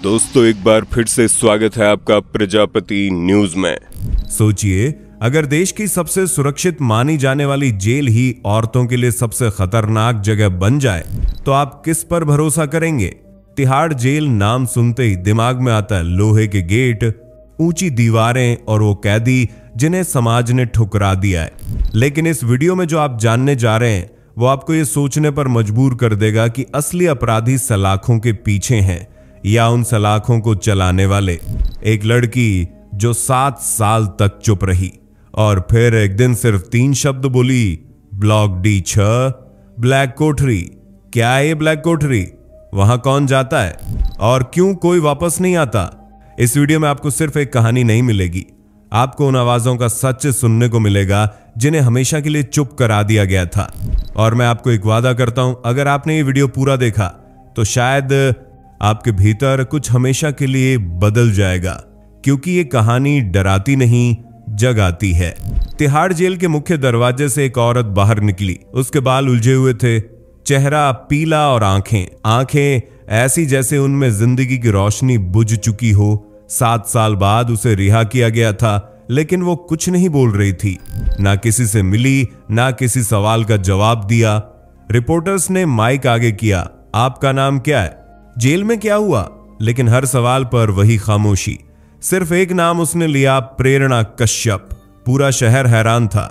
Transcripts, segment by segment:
दोस्तों एक बार फिर से स्वागत है आपका प्रजापति न्यूज में। सोचिए, अगर देश की सबसे सुरक्षित मानी जाने वाली जेल ही औरतों के लिए सबसे खतरनाक जगह बन जाए तो आप किस पर भरोसा करेंगे? तिहाड़ जेल नाम सुनते ही दिमाग में आता है लोहे के गेट, ऊंची दीवारें और वो कैदी जिन्हें समाज ने ठुकरा दिया है। लेकिन इस वीडियो में जो आप जानने जा रहे हैं वो आपको ये सोचने पर मजबूर कर देगा कि असली अपराधी सलाखों के पीछे हैं या उन सलाखों को चलाने वाले। एक लड़की जो 7 साल तक चुप रही और फिर एक दिन सिर्फ 3 शब्द बोली, ब्लॉक D6, ब्लैक कोठरी। क्या है ये ब्लैक कोठरी? वहां कौन जाता है और क्यों कोई वापस नहीं आता? इस वीडियो में आपको सिर्फ एक कहानी नहीं मिलेगी, आपको उन आवाजों का सच सुनने को मिलेगा जिन्हें हमेशा के लिए चुप करा दिया गया था। और मैं आपको एक वादा करता हूं, अगर आपने ये वीडियो पूरा देखा तो शायद आपके भीतर कुछ हमेशा के लिए बदल जाएगा, क्योंकि ये कहानी डराती नहीं जगाती है। तिहाड़ जेल के मुख्य दरवाजे से एक औरत बाहर निकली। उसके बाल उलझे हुए थे, चेहरा पीला और आंखें ऐसी जैसे उनमें जिंदगी की रोशनी बुझ चुकी हो। 7 साल बाद उसे रिहा किया गया था, लेकिन वो कुछ नहीं बोल रही थी, ना किसी से मिली, ना किसी सवाल का जवाब दिया। रिपोर्टर्स ने माइक आगे किया, आपका नाम क्या है? जेल में क्या हुआ? लेकिन हर सवाल पर वही खामोशी। सिर्फ एक नाम उसने लिया, प्रेरणा कश्यप। पूरा शहर हैरान था।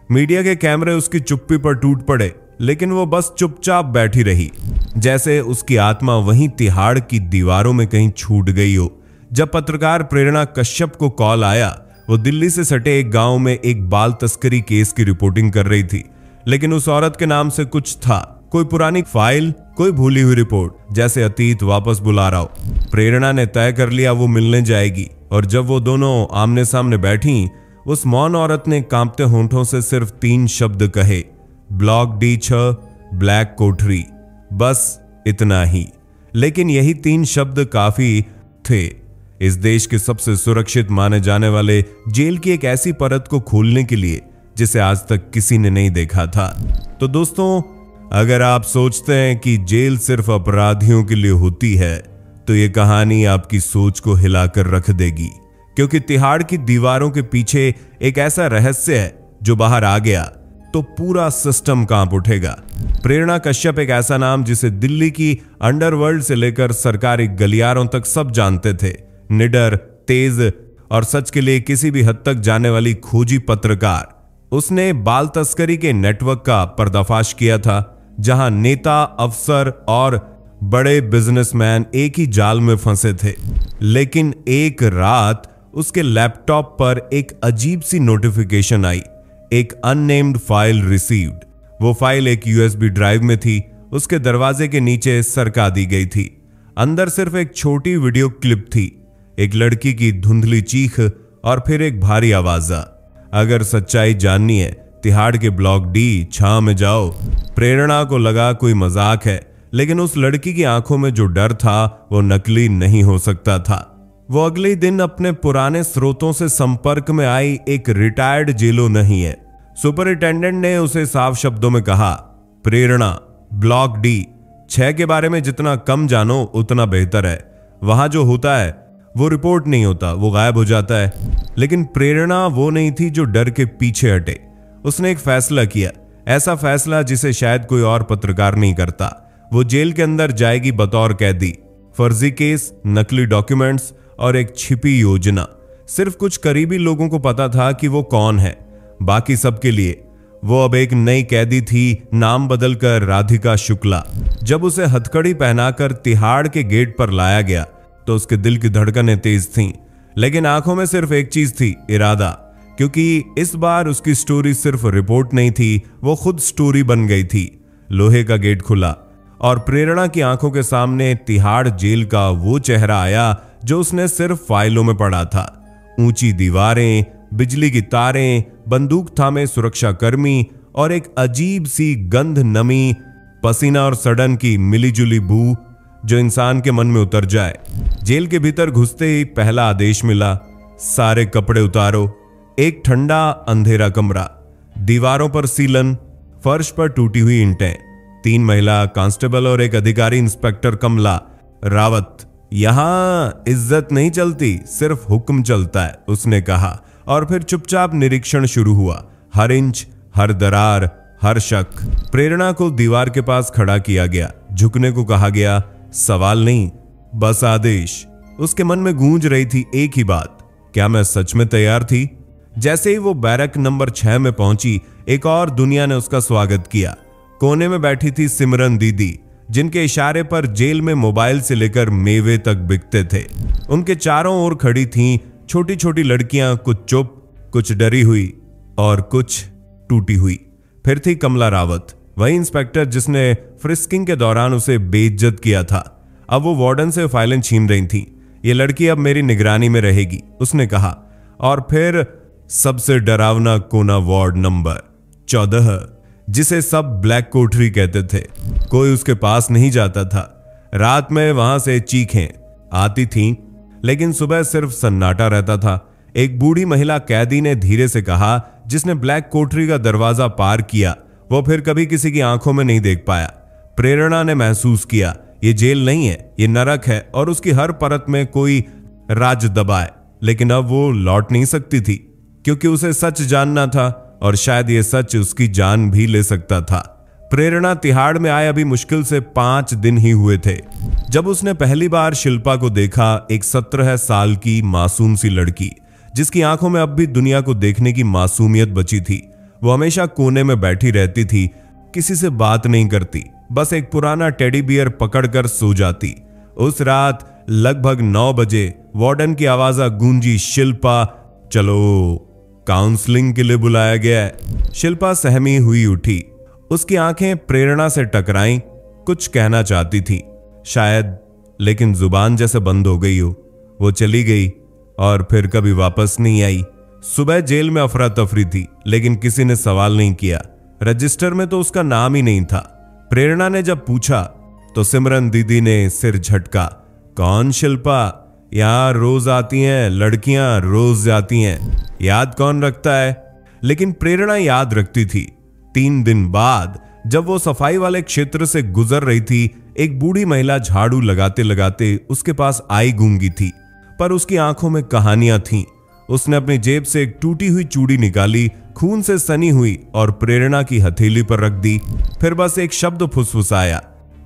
मीडिया के कैमरे उसकी चुप्पी पर टूट पड़े, लेकिन वो बस चुपचाप बैठी रही, जैसे उसकी आत्मा वहीं तिहाड़ की दीवारों में कहीं छूट गई हो। जब पत्रकार प्रेरणा कश्यप को कॉल आया, वो दिल्ली से सटे एक गांव में एक बाल तस्करी केस की रिपोर्टिंग कर रही थी। लेकिन उस औरत के नाम से कुछ था, कोई पुरानी फाइल, कोई भूली हुई रिपोर्ट, जैसे अतीत वापस बुला रहा हो। प्रेरणा ने तय कर लिया वो मिलने जाएगी, और जब वो दोनों आमने सामने बैठी, उस मौन औरत ने कांपते होंठों से सिर्फ 3 शब्द कहे, ब्लॉक D6, ब्लैक कोठरी। बस इतना ही। लेकिन यही 3 शब्द काफी थे इस देश के सबसे सुरक्षित माने जाने वाले जेल की एक ऐसी परत को खोलने के लिए जिसे आज तक किसी ने नहीं देखा था। तो दोस्तों, अगर आप सोचते हैं कि जेल सिर्फ अपराधियों के लिए होती है, तो ये कहानी आपकी सोच को हिलाकर रख देगी, क्योंकि तिहाड़ की दीवारों के पीछे एक ऐसा रहस्य है जो बाहर आ गया तो पूरा सिस्टम कांप उठेगा। प्रेरणा कश्यप एक ऐसा नाम जिसे दिल्ली की अंडरवर्ल्ड से लेकर सरकारी गलियारों तक सब जानते थे। निडर, तेज और सच के लिए किसी भी हद तक जाने वाली खोजी पत्रकार। उसने बाल तस्करी के नेटवर्क का पर्दाफाश किया था, जहां नेता, अफसर और बड़े बिजनेसमैन एक ही जाल में फंसे थे। लेकिन एक रात उसके लैपटॉप पर एक अजीब सी नोटिफिकेशन आई, एक अननेम्ड फाइल रिसीव्ड। वो फाइल एक USB ड्राइव में थी, उसके दरवाजे के नीचे सरका दी गई थी। अंदर सिर्फ एक छोटी वीडियो क्लिप थी, एक लड़की की धुंधली चीख और फिर एक भारी आवाज़। अगर सच्चाई जाननी है, तिहाड़ के ब्लॉक D6 में जाओ। प्रेरणा को लगा कोई मजाक है, लेकिन उस लड़की की आंखों में जो डर था वो नकली नहीं हो सकता था। वो अगले दिन अपने पुराने स्रोतों से संपर्क में आई एक रिटायर्ड जेलो नहीं है। सुपरिटेंडेंट ने उसे साफ शब्दों में कहा, प्रेरणा, ब्लॉक D6 के बारे में जितना कम जानो उतना बेहतर है। वहां जो होता है वो रिपोर्ट नहीं होता, वो गायब हो जाता है। लेकिन प्रेरणा वो नहीं थी जो डर के पीछे हटे। उसने एक फैसला किया, ऐसा फैसला जिसे शायद कोई और पत्रकार नहीं करता। वो जेल के अंदर जाएगी बतौर कैदी। फर्जी केस, नकली डॉक्यूमेंट्स और एक छिपी योजना। सिर्फ कुछ करीबी लोगों को पता था कि वो कौन है। बाकी सबके लिए वो अब एक नई कैदी थी, नाम बदलकर राधिका शुक्ला। जब उसे हथकड़ी पहनाकर तिहाड़ के गेट पर लाया गया तो उसके दिल की धड़कनें तेज थीं, लेकिन आंखों में सिर्फ एक चीज थी, इरादा। क्योंकि इस बार उसकी स्टोरी सिर्फ रिपोर्ट नहीं थी, वो खुद स्टोरी बन गई थी। लोहे का गेट खुला और प्रेरणा की आंखों के सामने तिहाड़ जेल का वो चेहरा आया जो उसने सिर्फ फाइलों में पढ़ा था। ऊंची दीवारें, बिजली की तारें, बंदूक थामे सुरक्षाकर्मी और एक अजीब सी गंध, नमी, पसीना और सड़न की मिलीजुली बू जो इंसान के मन में उतर जाए। जेल के भीतर घुसते ही पहला आदेश मिला, सारे कपड़े उतारो। एक ठंडा अंधेरा कमरा, दीवारों पर सीलन, फर्श पर टूटी हुई ईंटें, 3 महिला कांस्टेबल और एक अधिकारी इंस्पेक्टर कमला रावत यहां इज्जत नहीं चलती, सिर्फ हुक्म चलता है, उसने कहा। और फिर चुपचाप निरीक्षण शुरू हुआ। हर इंच, हर दरार, हर शक। प्रेरणा को दीवार के पास खड़ा किया गया, झुकने को कहा गया। सवाल नहीं, बस आदेश। उसके मन में गूंज रही थी एक ही बात, क्या मैं सच में तैयार थी? जैसे ही वो बैरक नंबर 6 में पहुंची, एक और दुनिया ने उसका स्वागत किया। कोने में बैठी थी सिमरन दीदी, जिनके इशारे पर जेल में मोबाइल से लेकर मेवे तक बिकते थे। उनके चारों ओर खड़ी थीं छोटी छोटी लड़कियां, कुछ चुप, कुछ डरी हुई और कुछ टूटी हुई। फिर थी कमला रावत, वही इंस्पेक्टर जिसने फ्रिस्किंग के दौरान उसे बेइज्जत किया था। अब वो वार्डन से फाइलें छीन रही थी। ये लड़की अब मेरी निगरानी में रहेगी, उसने कहा। और फिर सबसे डरावना कोना, वार्ड नंबर 14, जिसे सब ब्लैक कोठरी कहते थे। कोई उसके पास नहीं जाता था। रात में वहां से चीखें आती थीं, लेकिन सुबह सिर्फ सन्नाटा रहता था। एक बूढ़ी महिला कैदी ने धीरे से कहा, जिसने ब्लैक कोठरी का दरवाजा पार किया, वो फिर कभी किसी की आंखों में नहीं देख पाया। प्रेरणा ने महसूस किया, ये जेल नहीं है, ये नरक है, और उसकी हर परत में कोई राज दबाए। लेकिन अब वो लौट नहीं सकती थी, क्योंकि उसे सच जानना था, और शायद ये सच उसकी जान भी ले सकता था। प्रेरणा तिहाड़ में आए अभी मुश्किल से 5 दिन ही हुए थे जब उसने पहली बार शिल्पा को देखा, एक 17 साल की मासूम सी लड़की, जिसकी आंखों में अब भी दुनिया को देखने की मासूमियत बची थी। वो हमेशा कोने में बैठी रहती थी, किसी से बात नहीं करती, बस एक पुराना टेडी बियर पकड़कर सो जाती। उस रात लगभग 9 बजे वार्डन की आवाज गूंजी, शिल्पा चलो, काउंसलिंग के लिए बुलाया गया है। शिल्पा सहमी हुई उठी। उसकी आंखें प्रेरणा से टकराईं, कुछ कहना चाहती थी शायद, लेकिन जुबान जैसे बंद हो गई हो। वो चली गई और फिर कभी वापस नहीं आई। सुबह जेल में अफरा तफरी थी, लेकिन किसी ने सवाल नहीं किया। रजिस्टर में तो उसका नाम ही नहीं था। प्रेरणा ने जब पूछा तो सिमरन दीदी ने सिर झटका। कौन शिल्पा? यहां रोज आती हैं लड़कियां, रोज जाती हैं, याद कौन रखता है? लेकिन प्रेरणा याद रखती थी। 3 दिन बाद जब वो सफाई वाले क्षेत्र से गुजर रही थी, एक बूढ़ी महिला झाड़ू लगाते लगाते उसके पास आई गूंगी थी, पर उसकी आंखों में कहानियां थीं। उसने अपनी जेब से एक टूटी हुई चूड़ी निकाली, खून से सनी हुई, और प्रेरणा की हथेली पर रख दी। फिर बस एक शब्द फुसफुसाया,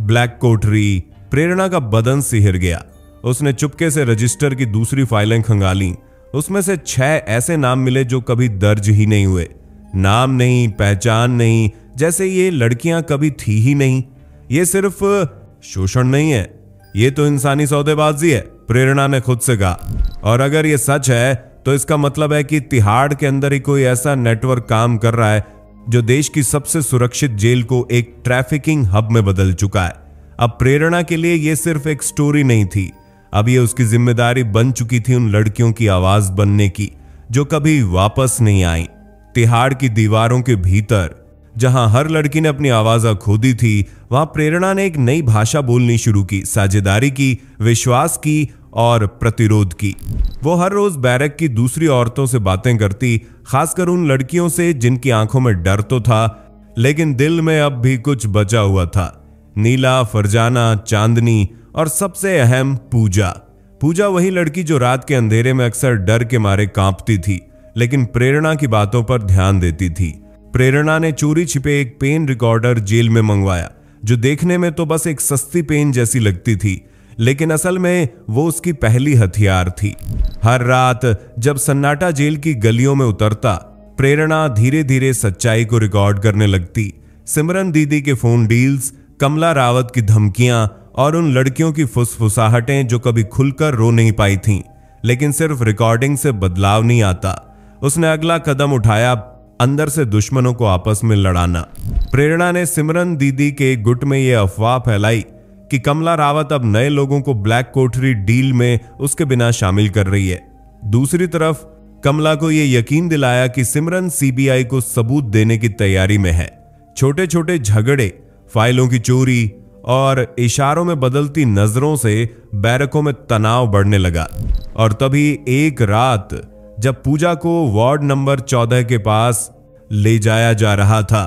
ब्लैक कोठरी। प्रेरणा का बदन सिहर गया। उसने चुपके से रजिस्टर की दूसरी फाइलें खंगाली। उसमें से 6 ऐसे नाम मिले जो कभी दर्ज ही नहीं हुए। नाम नहीं, पहचान नहीं, जैसे ये लड़कियां कभी थी ही नहीं। ये सिर्फ शोषण नहीं है, ये तो इंसानी सौदेबाजी है, प्रेरणा ने खुद से कहा। और अगर ये सच है तो इसका मतलब है कि तिहाड़ के अंदर ही कोई ऐसा नेटवर्क काम कर रहा है जो देश की सबसे सुरक्षित जेल को एक ट्रैफिकिंग हब में बदल चुका है। अब प्रेरणा के लिए यह सिर्फ एक स्टोरी नहीं थी, अब ये उसकी जिम्मेदारी बन चुकी थी उन लड़कियों की आवाज बनने की जो कभी वापस नहीं आई। तिहाड़ की दीवारों के भीतर जहां हर लड़की ने अपनी आवाज खोदी थी, वहां प्रेरणा ने एक नई भाषा बोलनी शुरू की, साझेदारी की, विश्वास की और प्रतिरोध की। वो हर रोज बैरक की दूसरी औरतों से बातें करती, खासकर उन लड़कियों से जिनकी आंखों में डर तो था, लेकिन दिल में अब भी कुछ बचा हुआ था। नीला, फरजाना, चांदनी और सबसे अहम पूजा। पूजा वही लड़की जो रात के अंधेरे में अक्सर डर के मारे कांपती थी, लेकिन प्रेरणा की बातों पर ध्यान देती थी। प्रेरणा ने चोरी छिपे एक पेन रिकॉर्डर जेल में मंगवाया, जो देखने में तो बस एक सस्ती पेन जैसी लगती थी, लेकिन असल में वो उसकी पहली हथियार थी। हर रात जब सन्नाटा जेल की गलियों में उतरता, प्रेरणा धीरे धीरे सच्चाई को रिकॉर्ड करने लगती। सिमरन दीदी के फोन डील्स, कमला रावत की धमकियां और उन लड़कियों की फुसफुसाहटें जो कभी खुलकर रो नहीं पाई थीं। लेकिन सिर्फ रिकॉर्डिंग से बदलाव नहीं आता। उसने अगला कदम उठाया, अंदर से दुश्मनों को आपस में लड़ाना। प्रेरणा ने सिमरन दीदी के गुट में यह अफवाह फैलाई कि कमला रावत अब नए लोगों को ब्लैक कोठरी डील में उसके बिना शामिल कर रही है। दूसरी तरफ कमला को यह यकीन दिलाया कि सिमरन सीबीआई को सबूत देने की तैयारी में है। छोटे छोटे झगड़े, फाइलों की चोरी और इशारों में बदलती नजरों से बैरकों में तनाव बढ़ने लगा। और तभी एक रात जब पूजा को वार्ड नंबर 14 के पास ले जाया जा रहा था,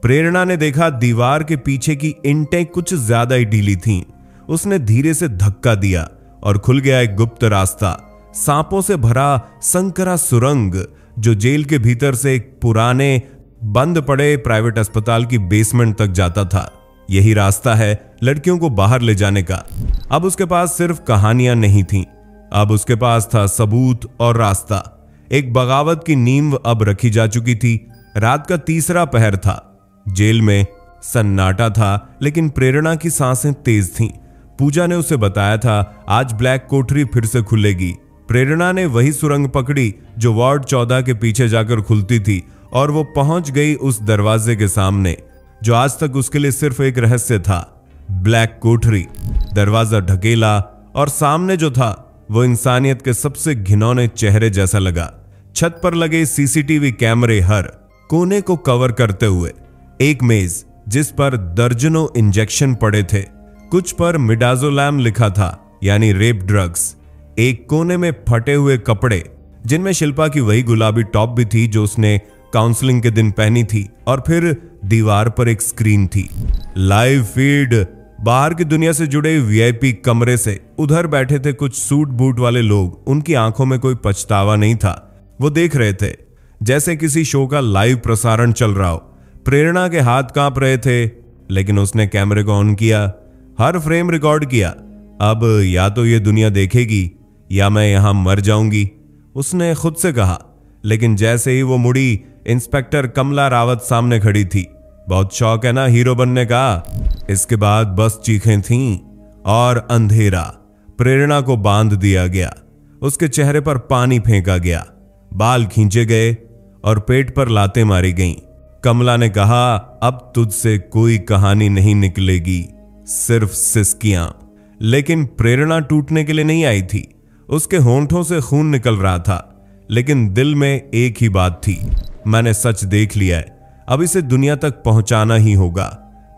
प्रेरणा ने देखा दीवार के पीछे की ईंटें कुछ ज्यादा ही ढीली थीं। उसने धीरे से धक्का दिया और खुल गया एक गुप्त रास्ता, सांपों से भरा संकरा सुरंग जो जेल के भीतर से एक पुराने बंद पड़े प्राइवेट अस्पताल की बेसमेंट तक जाता था। यही रास्ता है लड़कियों को बाहर ले जाने का। अब उसके पास सिर्फ कहानियां नहीं थीं, अब उसके पास था सबूत और रास्ता। एक बगावत की नींव अब रखी जा चुकी थी। रात का तीसरा पहर था। जेल में सन्नाटा था, लेकिन प्रेरणा की सांसें तेज थीं। पूजा ने उसे बताया था आज ब्लैक कोठरी फिर से खुलेगी। प्रेरणा ने वही सुरंग पकड़ी जो वार्ड 14 के पीछे जाकर खुलती थी, और वो पहुंच गई उस दरवाजे के सामने जो आज तक उसके लिए सिर्फ एक रहस्य था। ब्लैक कोठरी। दरवाजा ढकेला और सामने जो था वो इंसानियत के सबसे घिनौने चेहरे जैसा लगा। छत पर लगे सीसीटीवी कैमरे हर कोने को कवर करते हुए, एक मेज जिस पर दर्जनों इंजेक्शन पड़े थे, कुछ पर मिडाजोलैम लिखा था यानी रेप ड्रग्स, एक कोने में फटे हुए कपड़े जिनमें शिल्पा की वही गुलाबी टॉप भी थी जो उसने काउंसलिंग के दिन पहनी थी, और फिर दीवार पर एक स्क्रीन थी। Live feed. बाहर की दुनिया से जुड़े वीआईपी कमरे से उधर बैठे थे कुछ सूट बूट वाले लोग। उनकी आंखों में कोई पछतावा नहीं था। वो देख रहे थे जैसे किसी शो का लाइव प्रसारण चल रहा हो। प्रेरणा के हाथ कांप रहे थे, लेकिन उसने कैमरे को ऑन किया, हर फ्रेम रिकॉर्ड किया। अब या तो ये दुनिया देखेगी या मैं यहां मर जाऊंगी, उसने खुद से कहा। लेकिन जैसे ही वो मुड़ी, इंस्पेक्टर कमला रावत सामने खड़ी थी। बहुत शौक है ना हीरो बनने का। इसके बाद बस चीखें थीं और अंधेरा। प्रेरणा को बांध दिया गया, उसके चेहरे पर पानी फेंका गया, बाल खींचे गए और पेट पर लातें मारी गईं। कमला ने कहा अब तुझसे कोई कहानी नहीं निकलेगी, सिर्फ सिसकियां। लेकिन प्रेरणा टूटने के लिए नहीं आई थी। उसके होंठों से खून निकल रहा था, लेकिन दिल में एक ही बात थी, मैंने सच देख लिया है, अब इसे दुनिया तक पहुंचाना ही होगा।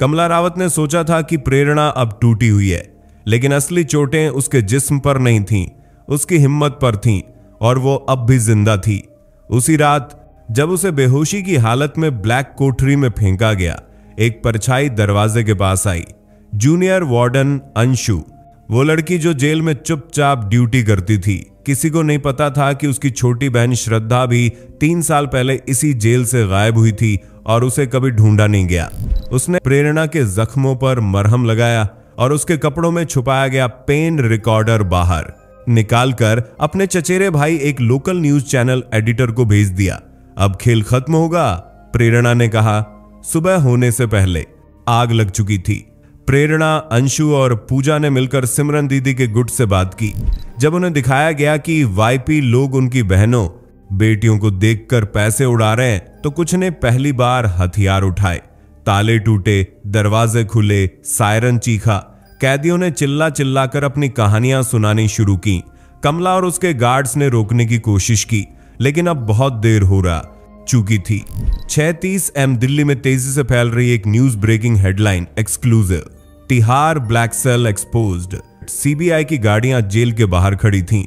कमला रावत ने सोचा था कि प्रेरणा अब टूटी हुई है, लेकिन असली चोटें उसके जिस्म पर नहीं थीं, उसकी हिम्मत पर थीं, और वो अब भी जिंदा थी। उसी रात जब उसे बेहोशी की हालत में ब्लैक कोठरी में फेंका गया, एक परछाई दरवाजे के पास आई। जूनियर वार्डन अंशु, वो लड़की जो जेल में चुपचाप ड्यूटी करती थी। किसी को नहीं पता था कि उसकी छोटी बहन श्रद्धा भी 3 साल पहले इसी जेल से गायब हुई थी और उसे कभी ढूंढा नहीं गया। उसने प्रेरणा के जख्मों पर मरहम लगाया और उसके कपड़ों में छुपाया गया पेन रिकॉर्डर बाहर निकालकर अपने चचेरे भाई एक लोकल न्यूज चैनल एडिटर को भेज दिया। अब खेल खत्म होगा, प्रेरणा ने कहा। सुबह होने से पहले आग लग चुकी थी। प्रेरणा, अंशु और पूजा ने मिलकर सिमरन दीदी के गुट से बात की। जब उन्हें दिखाया गया कि वाईपी लोग उनकी बहनों बेटियों को देखकर पैसे उड़ा रहे हैं, तो कुछ ने पहली बार हथियार उठाए। ताले टूटे, दरवाजे खुले, सायरन चीखा। कैदियों ने चिल्ला चिल्लाकर अपनी कहानियां सुनानी शुरू की। कमला और उसके गार्ड्स ने रोकने की कोशिश की, लेकिन अब बहुत देर हो रहा चुकी थी। 6:30 AM दिल्ली में तेजी से फैल रही एक news breaking headline exclusive, Tihar black cell exposed. CBI की गाड़ियां जेल के बाहर खड़ी थीं।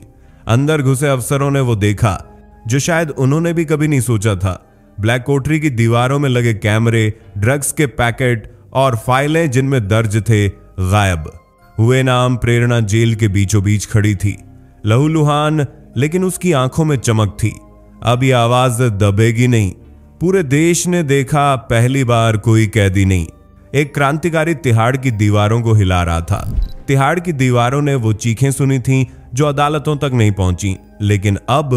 अंदर घुसे अफसरों ने वो देखा जो शायद उन्होंने भी कभी नहीं सोचा था। ब्लैक कोठरी की दीवारों में लगे कैमरे, ड्रग्स के पैकेट और फाइलें जिनमें दर्ज थे गायब हुए नाम। प्रेरणा जेल के बीचों बीच खड़ी थी, लहूलुहान, लेकिन उसकी आंखों में चमक थी। अब यह आवाज दबेगी नहीं। पूरे देश ने देखा पहली बार कोई कैदी नहीं, एक क्रांतिकारी तिहाड़ की दीवारों को हिला रहा था। तिहाड़ की दीवारों ने वो चीखें सुनी थीं जो अदालतों तक नहीं पहुंची, लेकिन अब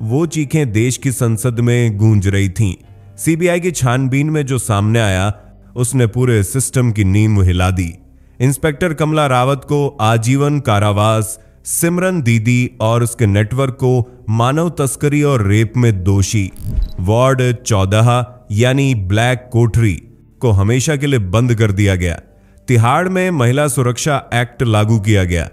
वो चीखें देश की संसद में गूंज रही थीं। सीबीआई की छानबीन में जो सामने आया उसने पूरे सिस्टम की नींव हिला दी। इंस्पेक्टर कमला रावत को आजीवन कारावास, सिमरन दीदी और उसके नेटवर्क को मानव तस्करी और रेप में दोषी, वार्ड 14 यानी ब्लैक कोठरी को हमेशा के लिए बंद कर दिया गया। तिहाड़ में महिला सुरक्षा एक्ट लागू किया गया।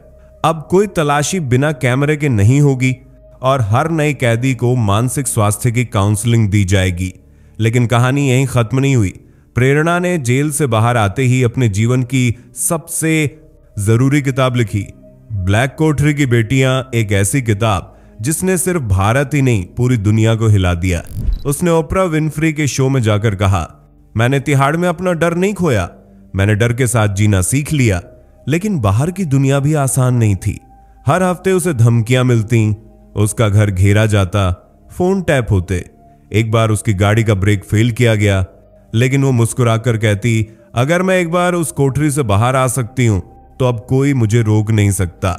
अब कोई तलाशी बिना कैमरे के नहीं होगी और हर नए कैदी को मानसिक स्वास्थ्य की काउंसलिंग दी जाएगी। लेकिन कहानी यहीं खत्म नहीं हुई। प्रेरणा ने जेल से बाहर आते ही अपने जीवन की सबसे जरूरी किताब लिखी, ब्लैक कोठरी की बेटियां, एक ऐसी किताब जिसने सिर्फ भारत ही नहीं पूरी दुनिया को हिला दिया। उसने ओपरा विनफ्री के शो में जाकर कहा, मैंने तिहाड़ में अपना डर नहीं खोया, मैंने डर के साथ जीना सीख लिया। लेकिन बाहर की दुनिया भी आसान नहीं थी। हर हफ्ते उसे धमकियां मिलती, उसका घर घेरा जाता, फोन टैप होते। एक बार उसकी गाड़ी का ब्रेक फेल किया गया, लेकिन वो मुस्कुराकर कहती, अगर मैं एक बार उस कोठरी से बाहर आ सकती हूं तो अब कोई मुझे रोक नहीं सकता।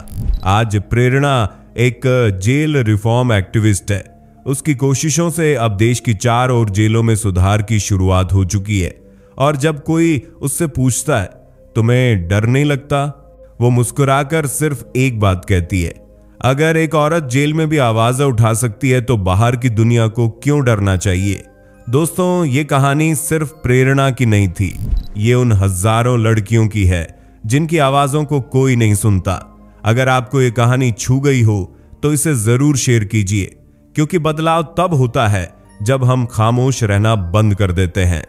आज प्रेरणा एक जेल रिफॉर्म एक्टिविस्ट है। उसकी कोशिशों से अब देश की 4 और जेलों में सुधार की शुरुआत हो चुकी है। और जब कोई उससे पूछता है, तुम्हें डर नहीं लगता, वो मुस्कुराकर सिर्फ एक बात कहती है, अगर एक औरत जेल में भी आवाज उठा सकती है तो बाहर की दुनिया को क्यों डरना चाहिए। दोस्तों, ये कहानी सिर्फ प्रेरणा की नहीं थी, ये उन हजारों लड़कियों की है जिनकी आवाजों को कोई नहीं सुनता। अगर आपको ये कहानी छू गई हो तो इसे जरूर शेयर कीजिए, क्योंकि बदलाव तब होता है जब हम खामोश रहना बंद कर देते हैं।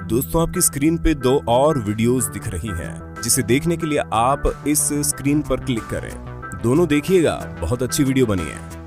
दोस्तों, आपकी स्क्रीन पे 2 और वीडियोस दिख रही हैं, जिसे देखने के लिए आप इस स्क्रीन पर क्लिक करें। दोनों देखिएगा, बहुत अच्छी वीडियो बनी है।